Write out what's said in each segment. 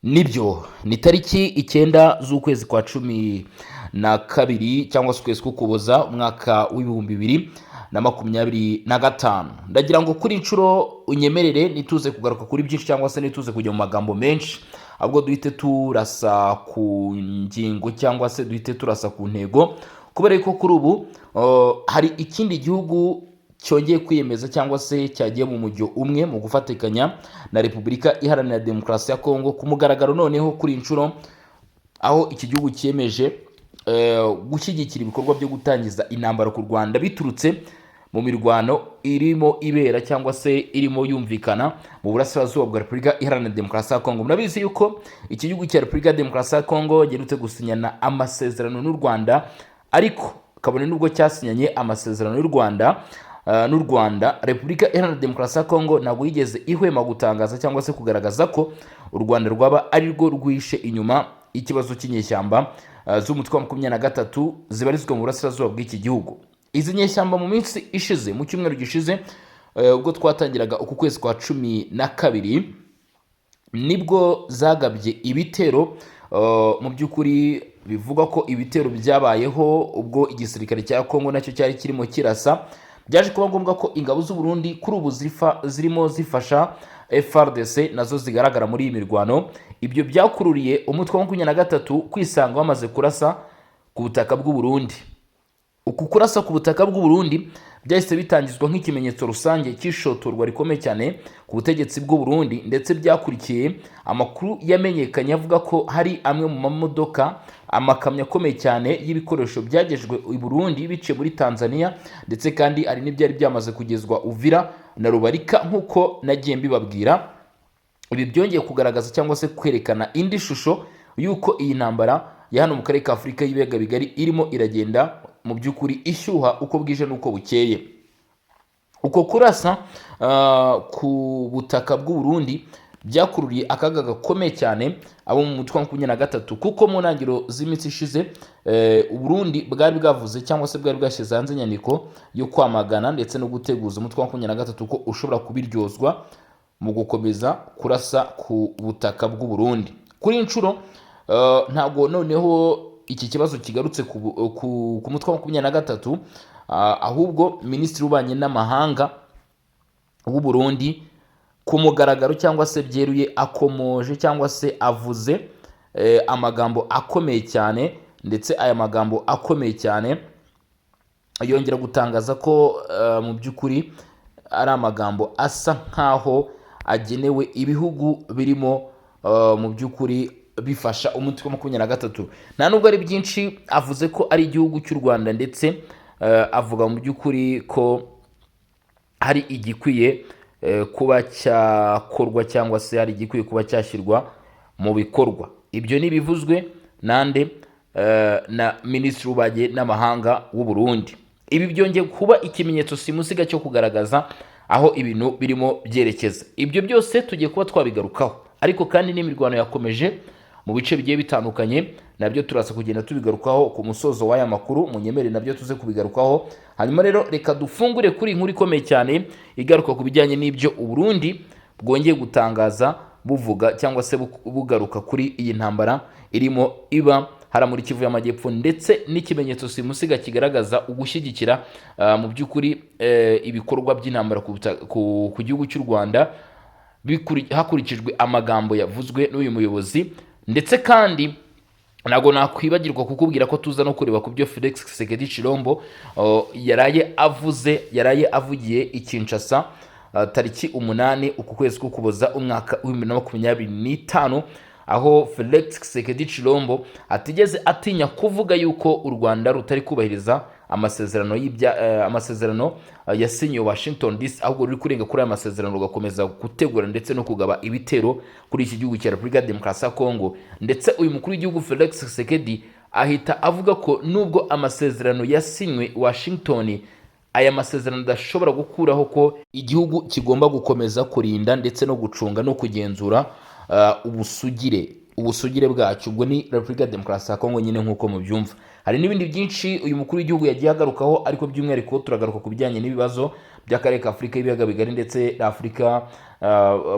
Nibyo ni tariki 9 z'ukwezi kwa 12 cyangwa se ukwezi k'Ukuboza umwaka w'ibihumbi 2025. Ndagira ngo kuri inshuro unyemerere nituze kugaruka kuri byinshi cyangwa se nituze kujya mu magambo menshi, ahubwo duhite turasa ku ngingo cyangwa se duhite turasa ku ntego, kubera ko kuri ubu hari ikindi gihugu cyongeye kwiyemeza cyangwa se cyagiye mu mujyo umwe mu gufatikanya na Repubulika Iharanira Demokarasi ya Kongo ku mugaragaro. Noneho kuri inshuro aho iki gihugu cyemeje gushyigikira ibikorwa byo gutangiza intambara ku Rwanda biturutse mu mirwano irimo ibera cyangwa se irimo yumvikana mu burasirazuba bwa Repubulika Iharanira Demokarasi ya Kongo. Murabizi yuko iki gihugu cya Repubulika Demokarasi ya Kongo giherutse gusinyana amasezerano n'u Rwanda, ariko kabone nubwo cyasinyanye amasezerano y'u Rwanda n'u Rwanda, Repubulika Iharanira Demokarasi ya Kongo ntabwo yigeze ihwema gutangaza cyangwa se kugaragaza ko u Rwanda rwaba ari rwo rwishe inyuma ikibazo cy'inyeshyamba z'umutwe wa 23 zibarizwa mu burasirazuba bw'iki gihugu. Izi nyeshyamba mu minsi ishize, mu cyumweru gishize, ubwo twatangiraga uku kwezi kwa 12, nibwo zagabye ibitero. Mu by'ukuri bivuga ko ibitero byabayeho ubwo igisirikare cya Kongo nacyo cyari kirimo kirasa. Byaje kuba ngombwa ko ingabo z'u Burundi kuri ubu zirimo zifasha FARDC nazo zigaragara muri iyi mirwano. Ibyo byakururiye umutwe wa 23 kwisanga wamaze kurasa ku butaka bw'u Burundi. Uku kurasa ku butaka bw'u Burundi byahise bitangizwa nk'ikimenyetso rusange cy'ishotorwa rikomeye cyane ku butegetsi bw'u Burundi, ndetse byakurikiye amakuru yamenyekanye avuga ko hari amwe mu mamodoka, amakamyo akomeye cyane y'ibikoresho byagejwe i Burundi biciye muri Tanzania, ndetse kandi hari n'ibyari byamaze kugezwa Uvira na Rubarika nk'uko nagiye mbibabwira. Ibi byongeye kugaragaza cyangwa se kwerekana indi shusho y'uko iyi ntambara ya hano mu karere ka Afurika y'Ibiyaga bigari irimo iragenda mu by'ukuri ishyuha uko bwije n'uko bukeye. Uko kurasa ku butaka bw'u Burundi byakururiye akaga gakomeye cyane abo mu mutwe wa 23, kuko mu ntangiriro z'iminsi ishize u Burundi bwari bwavuze cyangwa se bwari bwashyize hanze inyandiko yo kwamagana ndetse no guteguza umutwe wa 23 ko ushobora kubiryozwa mu gukomeza kurasa ku butaka bw'u Burundi. Kuri inshuro ntabwo noneho iki kibazo kigarutse ku mutwe wa 23, ahubwo Minisitiri w'Ububanyi n'Amahanga w'u Burundi ku mugaragaro cyangwa se byeruye akomoje cyangwa se avuze amagambo akomeye cyane, ndetse aya magambo akomeye cyane yongera gutangaza ko mu by'ukuri ari amagambo asa nkaho agenewe ibihugu birimo mu by'ukuri bifasha umutwe wa 23. Nta nubwo ari byinshi avuze ko ari igihugu cy'u Rwanda, ndetse avuga mu by'ukuri ko hari igikwiye kuba cyakorwa cyangwa se hari igikwiye kuba cyashyirwa mu bikorwa. Ibyo nibivuzwe nande na Minisitiri w'Ububanyi n'Amahanga w'u Burundi. Ibi byongeye kuba ikimenyetso simusiga cyo kugaragaza aho ibintu birimo byerekeza. Ibyo byose tugiye kuba twabigarukaho, ariko kandi n'imirwano yakomeje mu bice bigiye bitandukanye, nabyo turasa kugenda tubigarukaho ku musozo w'aya makuru. Munyemere nabyo tuze kubigarukaho. Hanyuma rero reka dufungure kuri inkuru ikomeye cyane igaruka ku bijyanye n'ibyo u Burundi bwongeye gutangaza, buvuga cyangwa se bugaruka kuri iyi ntambara irimo iba hara muri Kivu y'Amajyepfo, ndetse n'ikimenyetso simusiga kigaragaza ugushyigikira mu by'ukuri ibikorwa by'intambara ku gihugu cy'u Rwanda hakurikijwe amagambo yavuzwe n'uyu muyobozi. Ndetse kandi ntabwo nakwibagirwa kukubwira ko tuza no kureba ku byo Felix Tshisekedi Tshilombo yaraye avugiye i Kinshasa tariki 8 uku kwezi k'Ukuboza umwaka wa 2025, aho Felix Tshisekedi Tshilombo atigeze atinya kuvuga yuko u Rwanda rutari kubahiriza amasezerano yasinyiwe Washington DC, ahubwo ruri kurenga kuri aya masezerano rugakomeza gutegura ndetse no kugaba ibitero kuri iki gihugu cya Repubulika Demokarasi ya Kongo. Ndetse uyu mukuru w'igihugu Felix Tshisekedi ahita avuga ko nubwo amasezerano yasinywe Washington, aya masezerano adashobora gukuraho ko igihugu kigomba gukomeza kurinda ndetse no gucunga no kugenzura ubusugire ubusugire bwacu. Ubwo ni Repubulika ya Demokarasi ya Kongo nyine nk'uko mubyumva. Hari n'ibindi byinshi uyu mukuru w'igihugu yagiye agarukaho, ariko by'umwihariko turagaruka ku bijyanye n'ibibazo by'akarere ka Afurika y'ibiyaga bigari ndetse na Afurika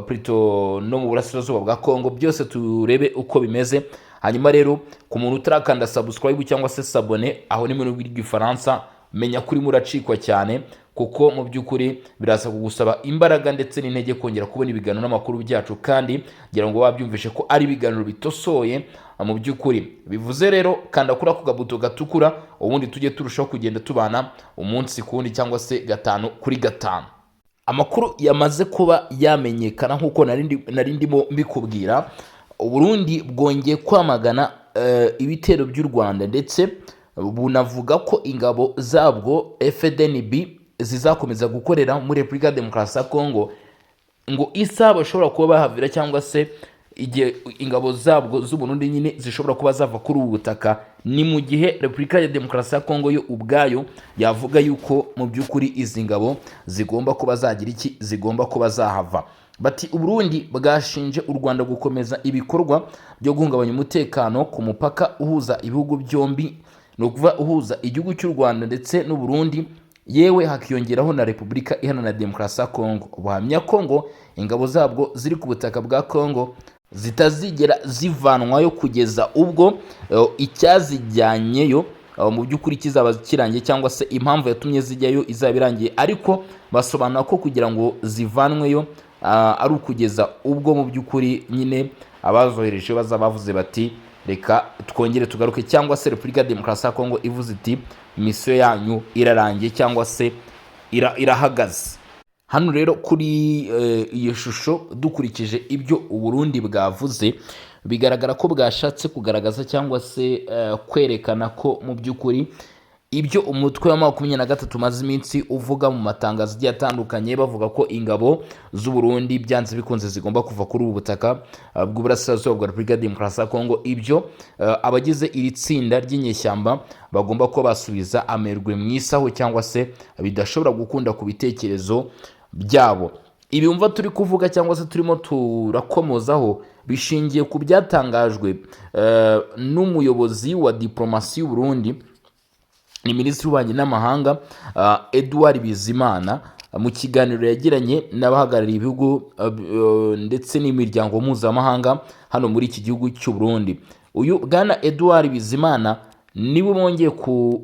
plutôt no mu burasirazuba bwa Kongo, byose turebe uko bimeze. Hanyuma rero ku muntu utarakanda subscribe cyangwa se s'abone, aho ni mu rurimi rw'igifaransa, menya kuri muracikwa cyane, kuko mu by'ukuri biraza kugusaba imbaraga ndetse n'intege kongera kubona ibiganiro n'amakuru byacu, kandi ngira ngo wabyumvishe ko ari ibiganiro bitosoye mu by'ukuri. Bivuze rero kanda kuri ako gabuto gatukura, ubundi tujye turushaho kugenda tubana umunsi ku wundi cyangwa se 5 kuri 5. Amakuru yamaze kuba yamenyekana nk'uko nari ndimo mbikubwira, Uburundi bwongeye kwamagana ibitero by'u Rwanda, ndetse bunavuga ko ingabo zabwo FDNB zizakomeza gukorera muri Repubulika ya Demokarasi ya Kongo, ngo isa bashobora kuba bahavira, cyangwa se igihe ingabo zabwo z'Uburundi nyine zishobora kuba zava kuri ubu butaka, ni mu gihe Repubulika ya Demokarasi ya Kongo yo ubwayo yavuga yuko mu by'ukuri izi ngabo zigomba kuba zagira iki, zigomba kuba zahava. Bati Uburundi bwashinje u Rwanda gukomeza ibikorwa byo guhungabanya umutekano ku mupaka uhuza ibihugu byombi, no kuva uhuza igihugu cy'u Rwanda ndetse n'u Burundi, yewe hakiyongeraho na Repubulika Iharanira Demokarasi ya Kongo. Buhamya Kongo ingabo zabwo ziri ku butaka bwa Kongo zitazigera zivanwayo kugeza ubwo icyazijyanyeyo mu by'ukuri kizaba kirangiye, cyangwa se impamvu yatumye zijyayo izaba irangiye. Ariko basobanura ko kugira ngo zivanweyo ari ukugeza ubwo mu by'ukuri nyine abazohereje bazaba bavuze bati reka twongere tugaruke, cyangwa se Repubulika ya Demokarasi ya Kongo ivuze iti misiyo yanyu irarangiye cyangwa se irahagaze. Hano rero kuri iyo shusho dukurikije ibyo Uburundi bwavuze, bigaragara ko bwashatse kugaragaza cyangwa se kwerekana ko mu by'ukuri ibyo umutwe wa 23 maze iminsi uvuga mu matangazo agiye atandukanye, bavuga ko ingabo z'u Burundi byanze bikunze zigomba kuva kuri ubu butaka bw'uburasirazuba bwa Repubulika ya Demokarasi ya Kongo. Ibyo abagize iri tsinda ry'inyeshyamba bagomba ko basubiza amerwe mu isaho, cyangwa se bidashobora gukunda ku bitekerezo byabo. Ibi umva turi kuvuga cyangwa se turimo turakomozaho bishingiye ku byatangajwe n'umuyobozi wa diplomasi y'u Burundi, ni Minisitiri w'Ububanyi n'Amahanga Edouard Bizimana, mu kiganiro yagiranye n'abahagarariye ibihugu ndetse n'imiryango mpuzamahanga hano muri iki gihugu cy'u Burundi. Uyu bwana Edouard Bizimana niwe bongeye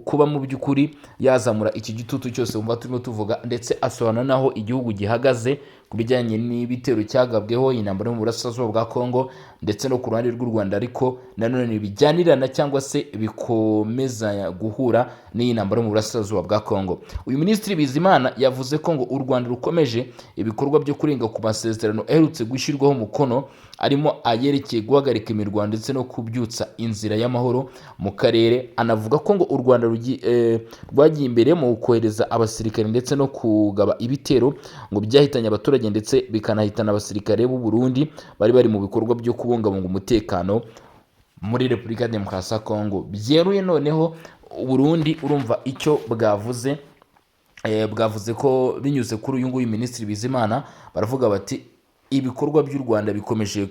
kuba mu by'ukuri yazamura iki gitutu cyose umva turimo tuvuga, ndetse asobanura naho igihugu gihagaze ku bijyanye n'ibitero cyagabweho intambara mu burasirazuba bwa Kongo ndetse no ku ruhande rw'u Rwanda, ariko nanone bijyanirana cyangwa se bikomeza guhura n'iyi ntambara mu burasirazuba bwa Kongo. Uyu Minisitiri Bizimana yavuze ko ngo u Rwanda rukomeje ibikorwa byo kurenga ku masezerano aherutse gushyirwaho umukono, arimo ayerekeye guhagarika imirwano ndetse no kubyutsa inzira y'amahoro mu karere. Anavuga ko ngo u Rwanda rwagiye imbere mu kohereza abasirikare ndetse no kugaba ibitero ngo byahitanye abaturage ndetse bikanahitana abasirikare b'u Burundi bari mu bikorwa byo kubungabunga umutekano muri Repubulika ya Demokarasi ya Kongo. Byeruye noneho Burundi urumva icyo bwavuze, bwavuze ko binyuze kuri uyu nguyu Minisitiri Bizimana, baravuga bati ibikorwa by'u Rwanda bikomeje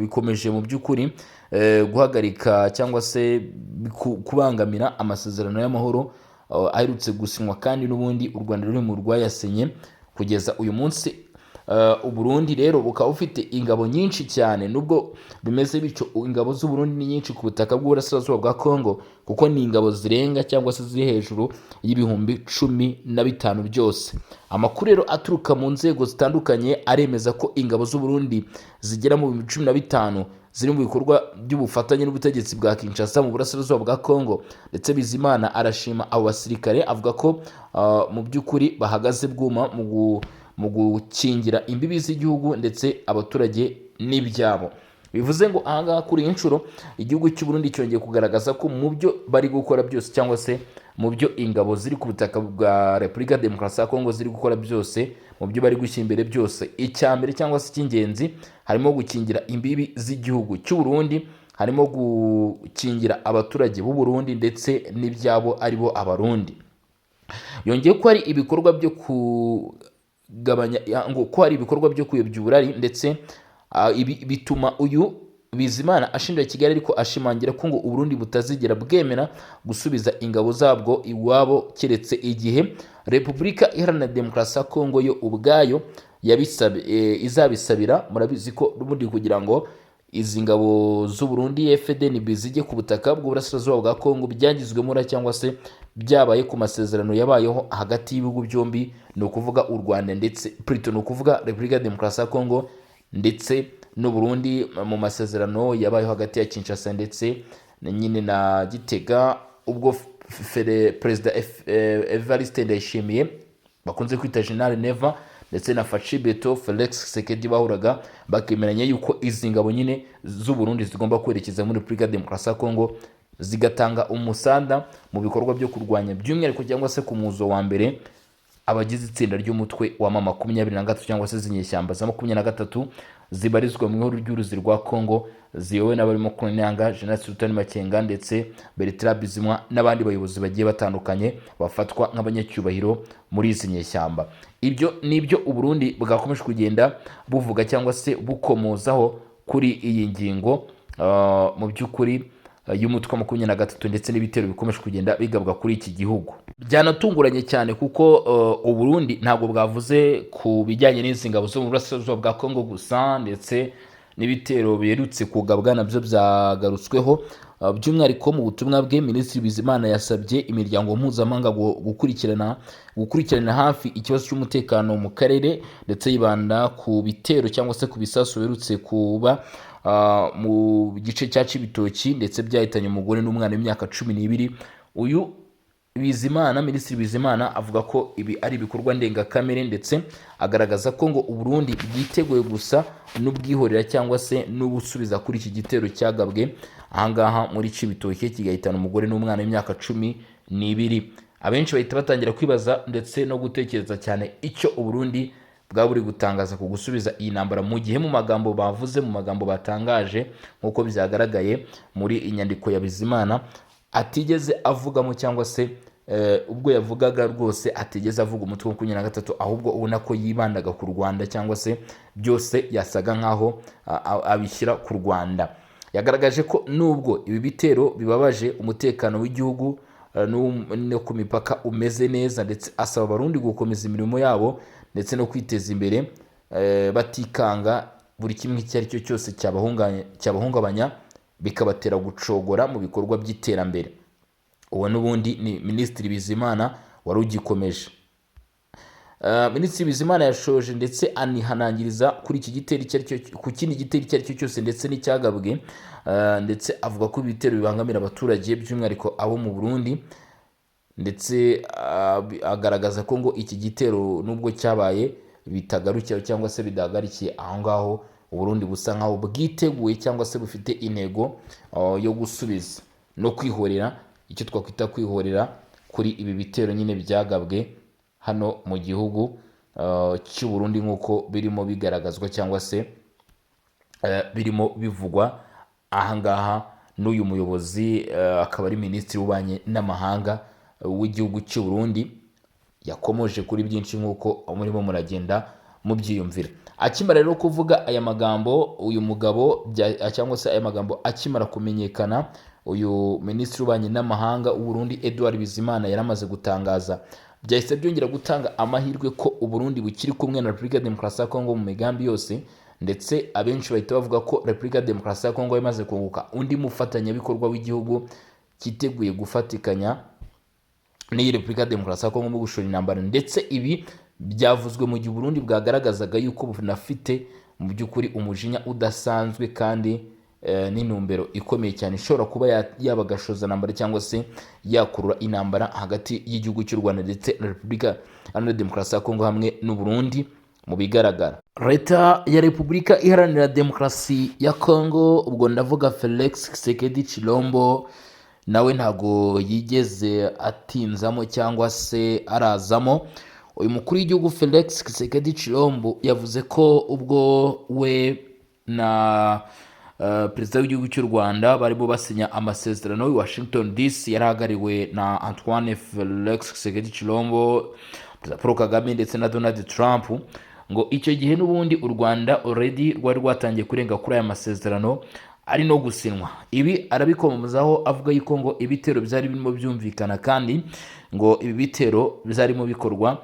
bikomeje mu by'ukuri guhagarika cyangwa se kubangamira amasezerano y'amahoro aherutse gusinywa, kandi n'ubundi u Rwanda ruri mu rwayasenye kugeza uyu munsi. Uburundi rero bukaba bufite ingabo nyinshi cyane. Nubwo bimeze bityo, ingabo z'u Burundi ni nyinshi ku butaka bw'uburasirazuba bwa Kongo, kuko ni ingabo zirenga cyangwa se ziri hejuru y'ibihumbi 15 byose. Amakuru rero aturuka mu nzego zitandukanye aremeza ko ingabo z'u Burundi zigera mu 15 ziri mu bikorwa by'ubufatanye n'ubutegetsi bwa Kinshasa mu burasirazuba bwa Kongo, ndetse Bizimana arashima abo basirikare, avuga ko mu by'ukuri bahagaze bwuma mu gukingira imbibi z'igihugu ndetse abaturage n'ibyabo. Bivuze ngo ahangaha kuri inshuro igihugu cy'u Burundi cyongeye kugaragaza ko mu byo bari gukora byose, cyangwa se mu byo ingabo ziri ku butaka bwa Repubulika ya Demokarasi ya Kongo ziri gukora byose, mu byo bari gushyira imbere byose, icyambere cyangwa se icy'ingenzi harimo gukingira imbibi z'igihugu cy'u Burundi, harimo gukingira abaturage b'u Burundi ndetse n'ibyabo aribo abarundi. Yongeye ko hari ibikorwa byo kugabanya ngo ko hari ibikorwa byo kuyobya uburari, ndetse bituma uyu Bizimana ashinja Kigali ariko ashimangira ko ngo Uburundi butazigera bwemera gusubiza ingabo zabwo iwabo keretse igihe Repubulika Iharanira Demokarasi ya Kongo yo ubwayo izabisabira. Murabizi ko n'ubundi kugira ngo izi ngabo z'u Burundi FDNB zijye ku butaka bw'uburasirazuba bwa Kongo byagizwemo cyangwa se byabaye ku masezerano yabayeho hagati y'ibihugu byombi, ni ukuvuga u Rwanda ndetse plutôt ni ukuvuga Repubulika ya Demokarasi ya Kongo ndetse n'u Burundi mu masezerano yabayeho hagati ya Kinshasa ndetse nyine na Gitega, ubwo Perezida Evariste Ndayishimiye bakunze kwita General Neva ndetse na Faci Beto Felix Tshisekedi bahuraga bakemeranya yuko izi ngabo nyine z'u Burundi zigomba kwerekeza muri Repubulika ya Demokarasi ya Kongo zigatanga umusanda mu bikorwa byo kurwanya by'umwihariko cyangwa se ku muzo wa mbere abagize itsinda ry'umutwe wa M23 cyangwa se zinyeshyamba za 23 zibarizwa mu ihoro ry'uruzi rwa Kongo ziyowe n'abarimo Konyanga, General Sultan Makenga ndetse Bertrand Bizimwa n'abandi bayobozi bagiye batandukanye bafatwa nk'abanyacyubahiro muri izi nyeshyamba. Ibyo nibyo u Burundi bwakomeje kugenda buvuga cyangwa se bukomozaho kuri iyi ngingo mu by'ukuri y'umutwe wa 23 ndetse n'ibitero bikomeje kugenda bigabwa kuri iki gihugu. Byanatunguranye cyane kuko u Burundi ntabwo bwavuze ku bijyanye n'izi ngabo zo mu burasirazuba bwa Kongo gusa, ndetse n'ibitero biherutse kugabwa nabyo byagarutsweho. By'umwihariko mu butumwa bwe Minisitiri Bizimana yasabye imiryango mpuzamahanga gukurikirana hafi ikibazo cy'umutekano mu karere, ndetse yibanda ku bitero cyangwa se ku bisasu biherutse kuba mu gice cya Cibitoki ndetse byahitanye umugore n'umwana w'imyaka 12. Uyu Bizimana, Minisitiri Bizimana avuga ko ibi ari ibikorwa ndengakamere, ndetse agaragaza ko ngo u Burundi bwiteguye gusa n'ubwihorera cyangwa se n'ubusubiza kuri iki gitero cyagabwe ahangaha muri Cibitoke kigahitana umugore n'umwana w'imyaka 12. Abenshi bahita batangira kwibaza ndetse no gutekereza cyane icyo u Burundi bwa buri gutangaza ku gusubiza iyi ntambara, mu gihe mu magambo bavuze, mu magambo batangaje nk'uko byagaragaye muri inyandiko ya Bizimana atigeze avugamo cyangwa se ubwo yavugaga rwose atigeze avuga umutwe wa 23, ahubwo ubona ko yibandaga ku Rwanda cyangwa se byose yasaga nkaho abishyira ku Rwanda. Yagaragaje ko nubwo ibi bitero bibabaje umutekano w'igihugu no ku mipaka umeze neza, ndetse asaba abarundi gukomeza imirimo yabo ndetse no kwiteza imbere batikanga buri kimwe icyo ari cyo cyose cyabahungabanya bikabatera gucogora mu bikorwa by'iterambere. Uwo n'ubundi ni Minisitiri Bizimana wari ugikomeje. Minisitiri Bizimana yashoje ndetse anihanangiriza kuri iki gitero ku kindi gitero icyo ari cyo cyose ndetse n'icyagabwe, ndetse avuga ko ibitero bibangamira abaturage by'umwihariko abo mu Burundi, ndetse agaragaza ko ngo iki gitero nubwo cyabaye bitagarukira cyangwa se bidahagarikiye aho ngaho, u Burundi busa nkaho bwiteguye cyangwa se bufite intego yo gusubiza no kwihorera, icyo twakwita kwihorera kuri ibi bitero nyine byagabwe hano mu gihugu cy'u Burundi nk'uko birimo bigaragazwa cyangwa se birimo bivugwa ahangaha n'uyu muyobozi akaba ari Minisitiri w'Ububanyi n'Amahanga w'igihugu cy'u Burundi. Yakomoje kuri byinshi nk'uko murimo muragenda mubyiyumvira. Akimara rero kuvuga aya magambo, uyu mugabo cyangwa se aya magambo akimara kumenyekana, uyu Minisitiri w'Ububanyi n'Amahanga w'u Burundi Edouard Bizimana yaramaze gutangaza, byahise byongera gutanga amahirwe ko u Burundi bukiri kumwe na Repubulika ya Demokarasi ya Kongo mu migambi yose, ndetse abenshi bahita bavuga ko Repubulika ya Demokarasi ya Kongo yamaze kunguka undi mufatanyabikorwa w'igihugu cyiteguye gufatikanya n'iyi Repubulika ya Demokarasi ya Kongo mu gushora intambara. Ndetse ibi byavuzwe mu gihe Burundi bwagaragazaga yuko bunafite mu by'ukuri umujinya udasanzwe kandi n'intumbero ikomeye cyane ishobora kuba yabagashoza intambara cyangwa se yakurura intambara hagati y'igihugu cy'u Rwanda ndetse na Repubulika Iharanira Demokarasi ya Kongo hamwe n'u Burundi. Mu bigaragara leta ya Repubulika Iharanira Demokarasi ya Kongo, ubwo ndavuga Felix Tshisekedi Tshilombo, nawe ntago yigeze atinzamo cyangwa se arazamo. Uyu mukuru w'igihugu Felix Tshisekedi Tshilombo yavuze ko ubwo we na perezida w'igihugu cy'u Rwanda barimo basinya amasezerano i Washington DC yarahagariwe na Antoine Felix Tshisekedi Tshilombo, Paul Kagame ndetse na Donald Trump, ngo icyo gihe n'ubundi u Rwanda already rwari rwatangiye kurenga kuri aya masezerano ari no gusinwa. Ibi arabikomozaho avuga yuko ngo ibitero byari birimo byumvikana kandi ngo ibi bitero bizarimo bikorwa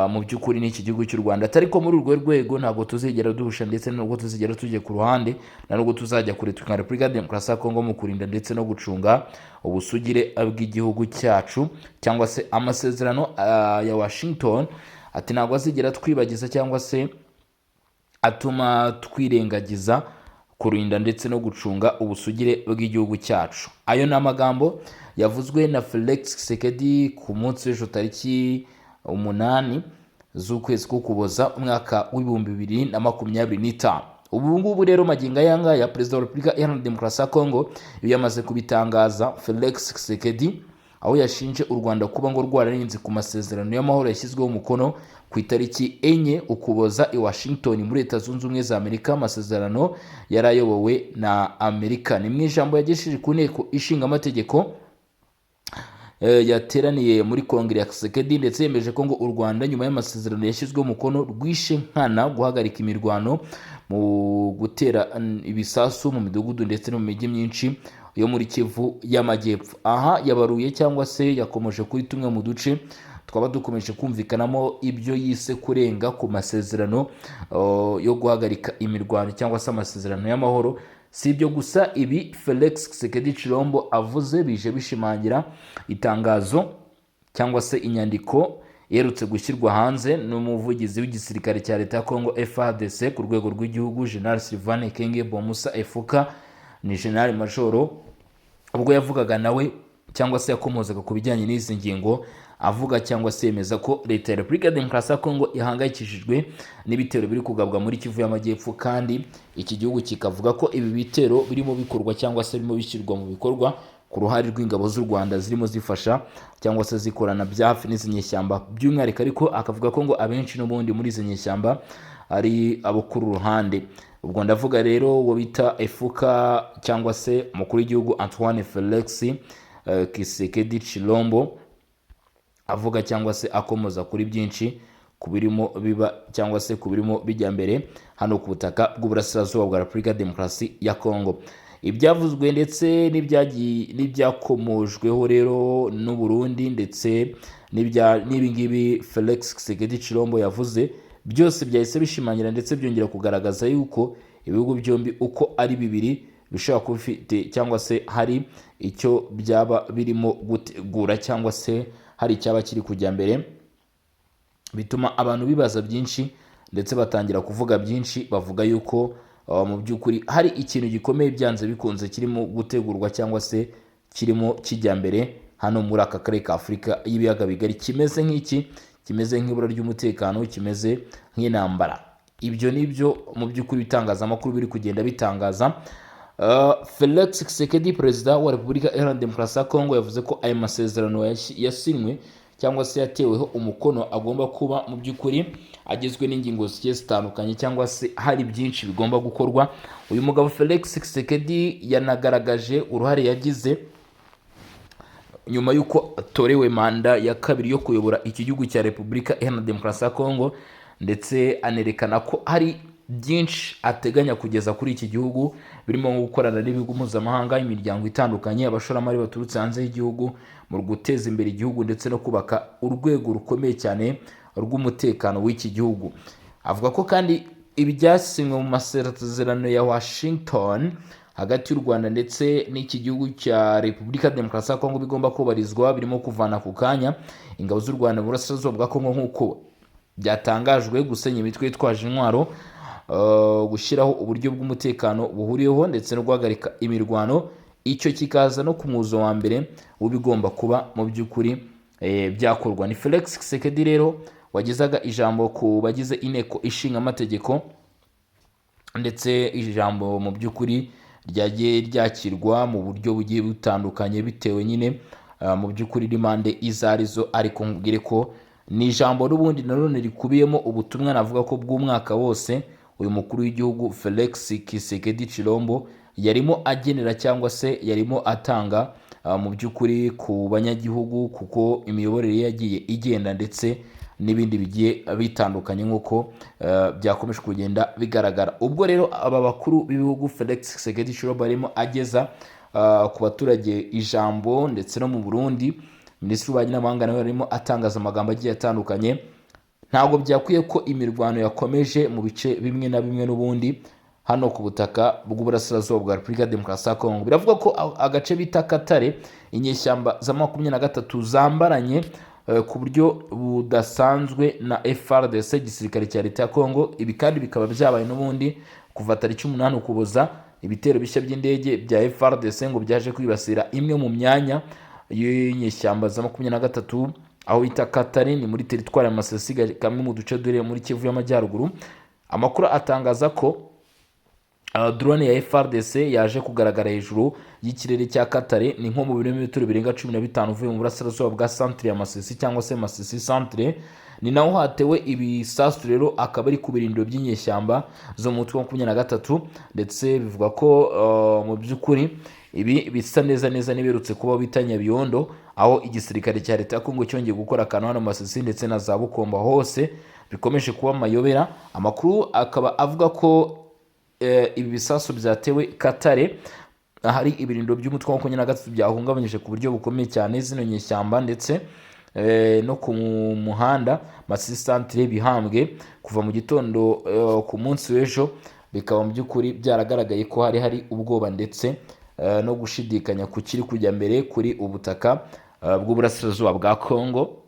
mu by'ukuri n'iki gihugu cy'u Rwanda. Ariko muri urwo rwego ntabwo tuzigera duhusha ndetse nubwo tuzigera tujye ku ruhande na nubwo tuzajya kure twa Repubulika Demokarasi ya Kongo mu kurinda ndetse no gucunga ubusugire bw'igihugu cyacu, cyangwa se amasezerano ya Washington ati ntabwo azigera twibagiza cyangwa se atuma twirengagiza kurinda ndetse no gucunga ubusugire bw'igihugu cyacu. Ayo ni amagambo yavuzwe na Felix Tshisekedi ku munsi w'ejo tariki 8 z'ukwezi k'Ukuboza umwaka w'2025. Ubu ngubu rero magingo ayangaya Perezida wa Repubulika Iharanira Demokarasi ya Kongo yamaze kubitangaza, Felix Tshisekedi, aho yashinje u Rwanda kuba ngo rwararenze ku masezerano y'amahoro yashyizweho umukono ku itariki 4 Ukuboza i Washington muri Leta Zunze Ubumwe za Amerika. Amasezerano yarayobowe na Amerika. Ni mu ijambo yagesheje ku nteko ishinga amategeko yateraniye muri Kongere ya Tshisekedi, ndetse yemeje ko ngo u Rwanda nyuma y'amasezerano yashyizweho umukono rwishe nkana guhagarika imirwano mu gutera ibisasu mu midugudu ndetse no mu mijyi myinshi yo muri Kivu y'Amajyepfo. Aha yabaruye cyangwa se yakomeje kuri tumwe mu duce twaba dukomeje kumvikanamo ibyo yise kurenga ku masezerano yo guhagarika imirwano cyangwa se amasezerano y'amahoro. Si ibyo gusa, ibi Felix Tshisekedi Tshilombo avuze bije bishimangira itangazo cyangwa se inyandiko yerutse gushyirwa hanze n'umuvugizi w'igisirikare cya leta ya Kongo FARDC ku rwego rw'igihugu, General Sylvain Ekenge Bomusa Efuka, ni General Majoro, ubwo yavugaga nawe cyangwa se yakomozaga ku bijyanye n'izi ngingo, avuga cyangwa se yemeza ko leta ya Repubulika Demokarasi ya Kongo ihangayikishijwe n'ibitero biri kugabwa muri Kivu y'Amajyepfo, kandi iki gihugu kikavuga ko ibi bitero birimo bikorwa cyangwa se birimo bishyirwa mu bikorwa ku ruhare rw'ingabo z'u Rwanda zirimo zifasha cyangwa se zikorana bya hafi n'izi nyeshyamba by'umwihariko, ariko akavuga ko ngo abenshi n'ubundi muri izi nyeshyamba ari abo kuri ruhande. Ubwo ndavuga rero uwo bita Efuka cyangwa se umukuru w'igihugu Antoine Felix Tshisekedi Tshilombo, avuga cyangwa se akomoza kuri byinshi kubirimo biba cyangwa se kubirimo bijya mbere hano ku butaka bw'uburasirazuba bwa Repubulika Demokarasi ya Kongo. Ibyavuzwe ndetse n'ibyakomojweho rero n'u Burundi ndetse n'ibi ngibi Felix Tshisekedi Tshilombo yavuze, byose byahise bishimangira ndetse byongera kugaragaza yuko ibihugu byombi uko ari bibiri bishobora kuba bifite cyangwa se hari icyo byaba birimo gutegura cyangwa se hari icyaba kiri kujya mbere, bituma abantu bibaza byinshi ndetse batangira kuvuga byinshi. Bavuga yuko mu by'ukuri hari ikintu gikomeye byanze bikunze kirimo gutegurwa cyangwa se kirimo kijya mbere hano muri aka karere ka Afurika y'ibiyaga bigari, kimeze nk'iki, kimeze nk'ibura ry'umutekano, kimeze nk'intambara. Ibyo nibyo mu by'ukuri bitangazamakuru biri kugenda bitangaza. Felix Tshisekedi, perezida wa Repubulika Iharanira Demokarasi ya Kongo, yavuze ko aya masezerano yasinywe cyangwa se yateweho umukono agomba kuba mu by'ukuri agizwe n'ingingo zigiye zitandukanye cyangwa se hari byinshi bigomba gukorwa. Uyu mugabo Felix Tshisekedi yanagaragaje uruhare yagize nyuma y'uko atorewe manda ya kabiri yo kuyobora iki gihugu cya Repubulika Iharanira Demokarasi ya Kongo, ndetse anerekana ko hari byinshi ateganya kugeza kuri iki gihugu birimo gukorana n'ibihugu mpuzamahanga, imiryango itandukanye, abashoramari baturutse hanze y'igihugu mu guteza imbere igihugu ndetse no kubaka urwego rukomeye cyane rw'umutekano w'iki gihugu. Avuga ko kandi ibyasinywe mu masezerano ya Washington hagati y'u Rwanda ndetse n'iki gihugu cya Repubulika Demokarasi ya Kongo bigomba kubarizwa, birimo kuvana ku kanya ingabo z'u Rwanda mu burasirazuba bwa Kongo nk'uko byatangajwe, gusenya imitwe yitwaje intwaro, gushyiraho uburyo bw'umutekano buhuriyeho ndetse no guhagarika imirwano. Icyo kikaza no ku mwuzo wa mbere w'ibigomba kuba mu by'ukuri byakorwa. Ni Felix Tshisekedi rero wagezaga ijambo ku bagize inteko ishinga amategeko, ndetse ijambo mu by'ukuri ryagiye ryakirwa mu buryo bugiye butandukanye bitewe nyine mu by'ukuri n'imande izo arizo, ariko nkubwire ko ni ijambo n'ubundi nanone rikubiyemo ubutumwa navuga ko bw'umwaka wose uyu mukuru w'igihugu Felix Tshisekedi Tshilombo yarimo agenera cyangwa se yarimo atanga mu by'ukuri ku banyagihugu, kuko imiyoborere yagiye igenda ndetse n'ibindi bigiye bitandukanye nk'uko byakomeje kugenda bigaragara. Ubwo rero aba bakuru b'ibihugu Felix Tshisekedi Tshilombo barimo ageza ku baturage ijambo, ndetse no mu Burundi Minisitiri w'Ububanyi n'Amahanga nawe yarimo atangaza amagambo agiye atandukanye. Ntabwo byakwiye ko imirwano yakomeje mu bice bimwe na bimwe n'ubundi hano ku butaka bw'uburasirazuba bwa Repubulika ya Demokarasi ya Kongo. Biravuga ko agace bita Katare inyeshyamba za 23 zambaranye ku buryo budasanzwe na FARDC, igisirikare cya leta ya Kongo. Ibi kandi bikaba byabaye n'ubundi kuva tariki 8 Ukuboza, ibitero bishya by'indege bya FARDC ngo byaje kwibasira imwe mu myanya y'inyeshyamba za 23 aho bita Katare, ni muri teritwari ya Masisi, kamwe mu duce dore muri Kivu y'Amajyaruguru. Amakuru atangaza ko drone ya FARDC yaje kugaragara hejuru y'ikirere cya Katare, ni nko mu birometero birenga 15 uvuye mu burasirazuba bwa centre ya Masisi cyangwa se Masisi centre. Ni naho hatewe ibisasu rero, akaba ari ku birindiro by'inyeshyamba zo mu mutwe wa 23, ndetse bivuga ko mu by'ukuri ibi bisa neza niberutse kuba bita Nyabiondo, aho igisirikare cya leta ya Kongo cyongeye gukora akantu hano Masisi ndetse na za Bukomba, hose bikomeje kuba amayobera. Amakuru akaba avuga ko ibi bisasu byatewe Katare, hari ibirindiro by'umutwe wa 23 byahungabanyije ku buryo bukomeye cyane zino nyeshyamba, ndetse no ku muhanda Masisi centre bihambwe kuva mu gitondo ku munsi w'ejo. Bikaba mu by'ukuri byaragaragaye ko hari ubwoba ndetse no gushidikanya ku kiri kujya mbere kuri ubutaka bw'uburasirazuba bwa Kongo.